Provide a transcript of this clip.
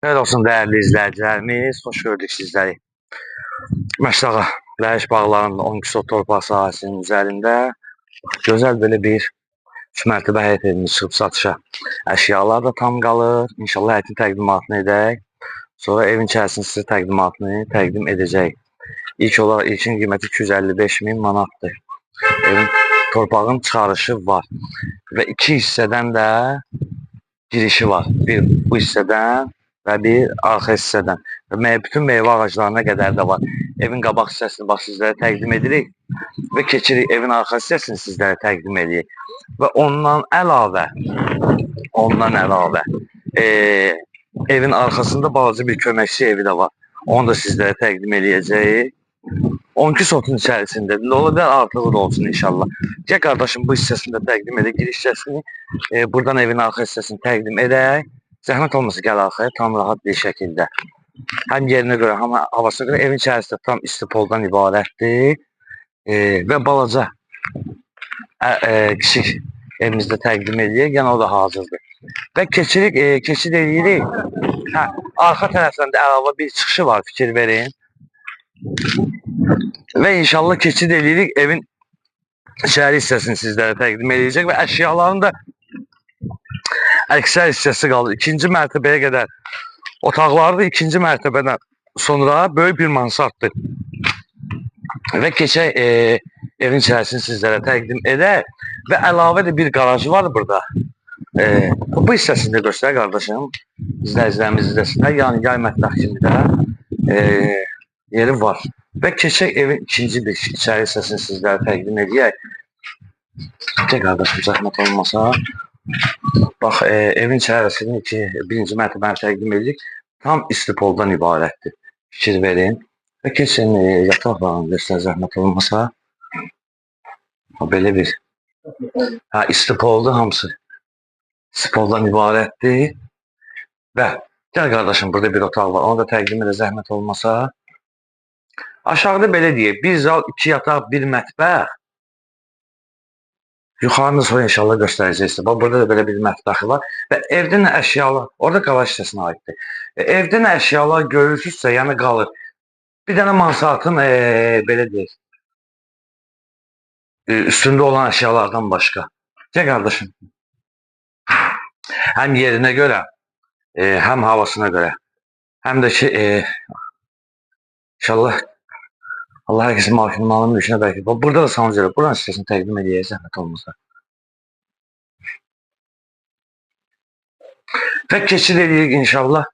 Evet olsun değerli izleyicilerimiz, hoş gördük sizleri. Məşdağa, Ləhəş bağlarında 12 sot torpaq sahəsinin üzərində gözəl belə bir 3 mərtəbə həyət evimiz çıxıb satışa. Əşyalar da tam qalır. İnşallah həyətin təqdimatını edək. Sonra evin içərisinin sizə təqdimatını təqdim edəcək. İlk olaraq ilkin qiyməti 255 min manatdır. Evin torpağın çıxarışı var və iki hissədən də girişi var. Bir bu hissədən və bir arxa hissədən. Və bütün meyvə ağaclarına qədər də var. Evin qabaq hissəsini bax sizlərə təqdim edirik və keçirik evin arxa hissəsini sizlərə təqdim edirik. Və ondan əlavə evin arxasında balaca bir köməkçi evi də var. Onu da sizlərə təqdim edəcəyik. 12 sotun içərisində. Ola bilər artığı da olsun inşallah. Gəl qardaşım bu hissəsini də təqdim edək. Giriş hissəsini buradan evin arxa hissəsini təqdim edək. Zəhmət olmasa gəl arxaya tam rahat bir şəkildə. Həm yerinə görə, həm havasına görə evin içərisində tam istipoldan ibarətdir. Və balaca kiçik evimizdə təqdim edirik. Yəni o da hazırdır. Və keçid edirik. Arxa tərəfdən də əlavə bir çıxışı var, fikir verin. Və inşallah keçid edirik evin içəri hissəsini sizlərə təqdim edəcək və əşyaların da əksər hissəsi qalır. İkinci mərtəbəyə qədər otaqlarda ikinci mərtəbədən sonra böyük bir mansarddır. Və keçək evin içərisini sizlərə təqdim edək və əlavə də bir garajı var burada. Bu hissəsini də göstər qardaşım. İzləyicilərimiz izləsinlər. Yəni yay mətbəx kimi də yeri var. Və keçək evin ikinci bir içəri hissəsini sizlərə təqdim edək. Gəl qardaşım, zəhmət olmasa. Bax, evin içərisinin birinci mərtəbəni təqdim edirik. Tam istipoldan ibarətdir. Fikir verin. Və keçin yataqlarını göstər, zəhmət olmasa. Belə bir. İstipoldur hamısı. İstipoldan ibarətdir. Və gəl qardaşım, burada bir otaq var. Onu da təqdim edə zəhmət olmasa. Aşağıda belə deyək, bir zal, 2 yataq, 1 mətbəx. Yuxarını sonra inşallah göstərəcəksiniz. Bax, burada da belə bir mətbəxi var. Və evdə nə əşyalar, orada qaraj hissəsinə aiddir. Evdə nə əşyalar görürsünüzsə, yəni qalır. Bir dənə mansardın, belə deyək, üstündə olan əşyalardan başqa. Gəl qardaşım. Həm yerinə görə, həm havasına görə, həm də ki, inşallah Allah hər kəsin malının mülkünə bərəkət. Burada da sancı yox. Buranın hissəsini təqdim edək, zəhmət olmasa. Və keçid edirik inşallah